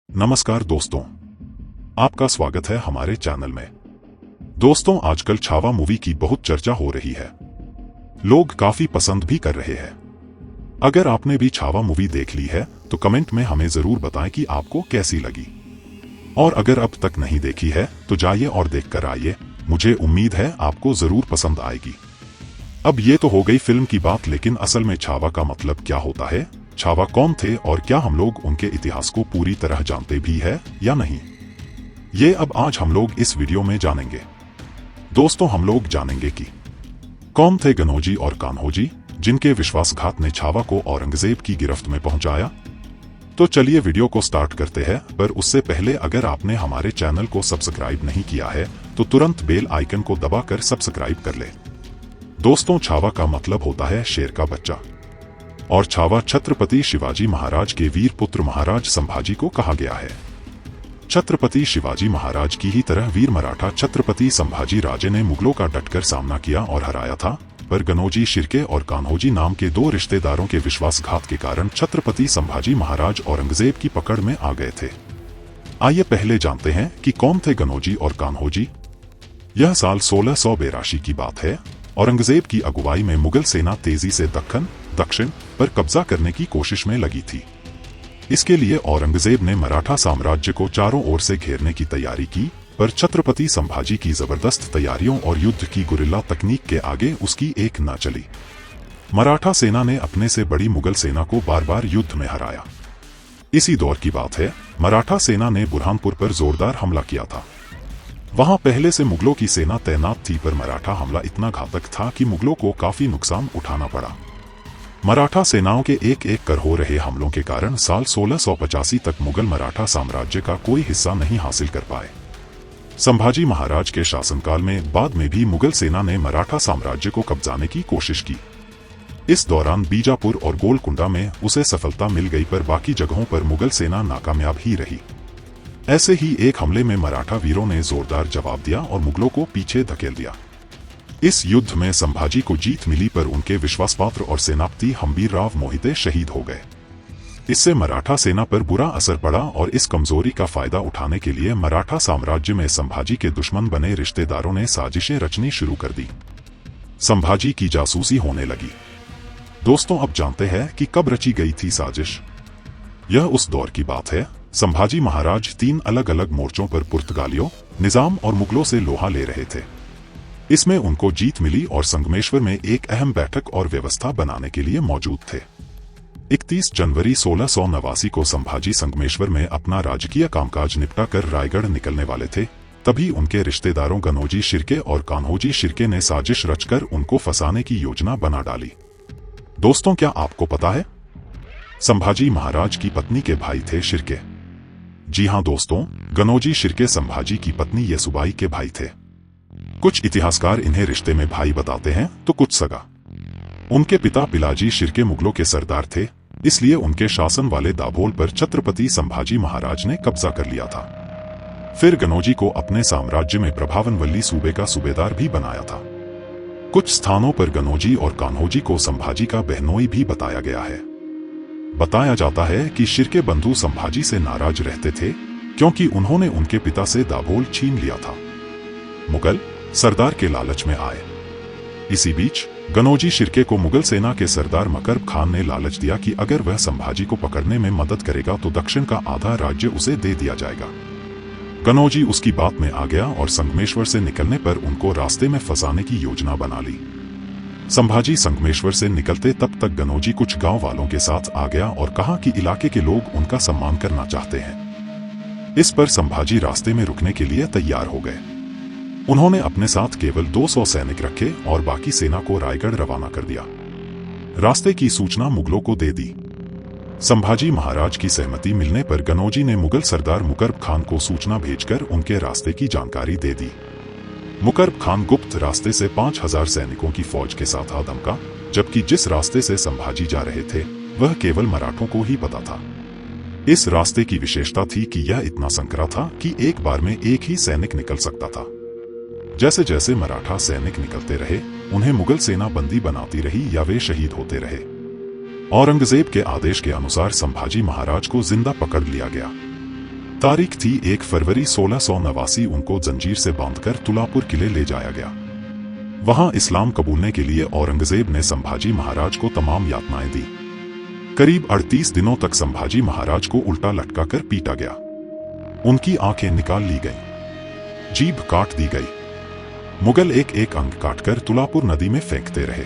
नमस्कार दोस्तों, आपका स्वागत है हमारे चैनल में। दोस्तों, आजकल छावा मूवी की बहुत चर्चा हो रही है। लोग काफी पसंद भी कर रहे हैं। अगर आपने भी छावा मूवी देख ली है तो कमेंट में हमें जरूर बताएं कि आपको कैसी लगी। और अगर अब तक नहीं देखी है तो जाइए और देख कर आइए। मुझे उम्मीद है आपको जरूर पसंद आएगी। अब ये तो हो गई फिल्म की बात, लेकिन असल में छावा का मतलब क्या होता है, छावा कौन थे और क्या हम लोग उनके इतिहास को पूरी तरह जानते भी है या नहीं, ये अब आज हम लोग इस वीडियो में जानेंगे। दोस्तों, हम लोग जानेंगे कि कौन थे गनोजी और कान्होजी, जिनके विश्वासघात ने छावा को औरंगजेब की गिरफ्त में पहुंचाया। तो चलिए वीडियो को स्टार्ट करते हैं, पर उससे पहले अगर आपने हमारे चैनल को सब्सक्राइब नहीं किया है तो तुरंत बेल आइकन को दबाकर सब्सक्राइब कर ले। दोस्तों, छावा का मतलब होता है शेर का बच्चा, और छावा छत्रपति शिवाजी महाराज के वीर पुत्र महाराज संभाजी को कहा गया है। छत्रपति शिवाजी महाराज की ही तरह वीर मराठा छत्रपति संभाजी राजे ने मुगलों का डटकर सामना किया और हराया था, पर गनोजी शिर्के और कान्होजी नाम के दो रिश्तेदारों के विश्वासघात के कारण छत्रपति संभाजी महाराज औरंगजेब की पकड़ में आ गए थे। आइए पहले जानते हैं कि कौन थे गनोजी और कान्होजी। यह साल 1682 की बात है। औरंगजेब की अगुवाई में मुगल सेना तेजी से दक्षिण पर कब्जा करने की कोशिश में लगी थी। इसके लिए औरंगजेब ने मराठा साम्राज्य को चारों ओर से घेरने की तैयारी की, पर छत्रपति संभाजी की जबरदस्त तैयारियों और युद्ध की गुरिल्ला तकनीक के आगे उसकी एक न चली। मराठा सेना ने अपने से बड़ी मुगल सेना को बार बार युद्ध में हराया। इसी दौर की बात है, मराठा सेना ने बुरहानपुर पर जोरदार हमला किया था। वहां पहले से मुगलों की सेना तैनात थी, पर मराठा हमला इतना घातक था कि मुगलों को काफी नुकसान उठाना पड़ा। मराठा सेनाओं के एक एक कर हो रहे हमलों के कारण साल 1685 तक मुगल मराठा साम्राज्य का कोई हिस्सा नहीं हासिल कर पाए। संभाजी महाराज के शासनकाल में बाद में भी मुगल सेना ने मराठा साम्राज्य को कब्जाने की कोशिश की। इस दौरान बीजापुर और गोलकुंडा में उसे सफलता मिल गई, पर बाकी जगहों पर मुगल सेना नाकामयाब ही रही। ऐसे ही एक हमले में मराठा वीरों ने जोरदार जवाब दिया और मुगलों को पीछे धकेल दिया। इस युद्ध में संभाजी को जीत मिली, पर उनके विश्वासपात्र और सेनापति हम्बीरराव मोहिते शहीद हो गए। इससे मराठा सेना पर बुरा असर पड़ा और इस कमजोरी का फायदा उठाने के लिए मराठा साम्राज्य में संभाजी के दुश्मन बने रिश्तेदारों ने साजिशें रचनी शुरू कर दी। संभाजी की जासूसी होने लगी। दोस्तों, अब जानते हैं कि कब रची गई थी साजिश। यह उस दौर की बात है। संभाजी महाराज 3 अलग अलग मोर्चों पर पुर्तगालियों, निजाम और मुगलों से लोहा ले रहे थे। इसमें उनको जीत मिली और संगमेश्वर में एक अहम बैठक और व्यवस्था बनाने के लिए मौजूद थे। 31 जनवरी 1689 को संभाजी संगमेश्वर में अपना राजकीय कामकाज निपटा कर रायगढ़ निकलने वाले थे। तभी उनके रिश्तेदारों गनोजी शिर्के और कान्होजी शिर्के ने साजिश रचकर उनको फंसाने की योजना बना डाली। दोस्तों, क्या आपको पता है, संभाजी महाराज की पत्नी के भाई थे शिर्के। जी हां दोस्तों, गनोजी शिर्के संभाजी की पत्नी येसुबाई के भाई थे। कुछ इतिहासकार इन्हें रिश्ते में भाई बताते हैं तो कुछ सगा। उनके पिता पिलाजी शिर्के मुगलों के सरदार थे, इसलिए उनके शासन वाले दाभोल पर छत्रपति संभाजी महाराज ने कब्जा कर लिया था। फिर गनोजी को अपने साम्राज्य में प्रभावनवल्ली सूबे का सूबेदार भी बनाया था। कुछ स्थानों पर गनोजी और कान्होजी को संभाजी का बहनोई भी बताया गया है। बताया जाता है कि शिर्के बंधु संभाजी से नाराज रहते थे, क्योंकि उन्होंने उनके पिता से दाभोल छीन लिया था। मुगल सरदार के लालच में आए। इसी बीच गनोजी शिर्के को मुगल सेना के सरदार मकरब खान ने लालच दिया कि अगर वह संभाजी को पकड़ने में मदद करेगा तो दक्षिण का आधा राज्य उसे दे दिया जाएगा। गनोजी उसकी बात में आ गया और संगमेश्वर से निकलने पर उनको रास्ते में फंसाने की योजना बना ली। संभाजी संगमेश्वर से निकलते तब तक गनोजी कुछ गांव वालों के साथ आ गया और कहा कि इलाके के लोग उनका सम्मान करना चाहते हैं। इस पर संभाजी रास्ते में रुकने के लिए तैयार हो गए। उन्होंने अपने साथ केवल 200 सैनिक रखे और बाकी सेना को रायगढ़ रवाना कर दिया। रास्ते की सूचना मुगलों को दे दी। संभाजी महाराज की सहमति मिलने पर गनोजी ने मुगल सरदार मुकरब खान को सूचना भेजकर उनके रास्ते की जानकारी दे दी। मुकरब खान गुप्त रास्ते से 5000 सैनिकों की फौज के साथ आ दमका, जबकि जिस रास्ते से संभाजी जा रहे थे वह केवल मराठों को ही पता था। इस रास्ते की विशेषता थी कि यह इतना संकरा था कि एक बार में एक ही सैनिक निकल सकता था। जैसे जैसे मराठा सैनिक निकलते रहे, उन्हें मुगल सेना बंदी बनाती रही या वे शहीद होते रहे। औरंगजेब के आदेश के अनुसार संभाजी महाराज को जिंदा पकड़ लिया गया। तारीख थी 1 फरवरी 1689। उनको जंजीर से बांधकर तुलापुर किले ले जाया गया। वहां इस्लाम कबूलने के लिए औरंगजेब ने संभाजी महाराज को तमाम यातनाएं दी। करीब 38 दिनों तक संभाजी महाराज को उल्टा लटकाकर पीटा गया। उनकी आंखें निकाल ली गईं, जीभ काट दी गई। मुगल एक एक अंग काटकर तुलापुर नदी में फेंकते रहे।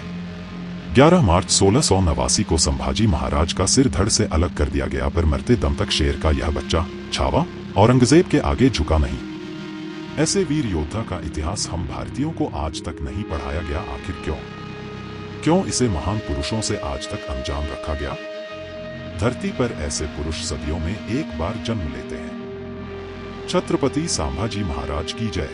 11 मार्च 1689 को संभाजी महाराज का सिर धड़ से अलग कर दिया गया, पर मरते दम तक शेर का यह बच्चा छावा औरंगजेब के आगे झुका नहीं। ऐसे वीर योद्धा का इतिहास हम भारतीयों को आज तक नहीं पढ़ाया गया। आखिर क्यों इसे महान पुरुषों से आज तक अनजान रखा गया? धरती पर ऐसे पुरुष सदियों में एक बार जन्म लेते हैं। छत्रपति संभाजी महाराज की जय।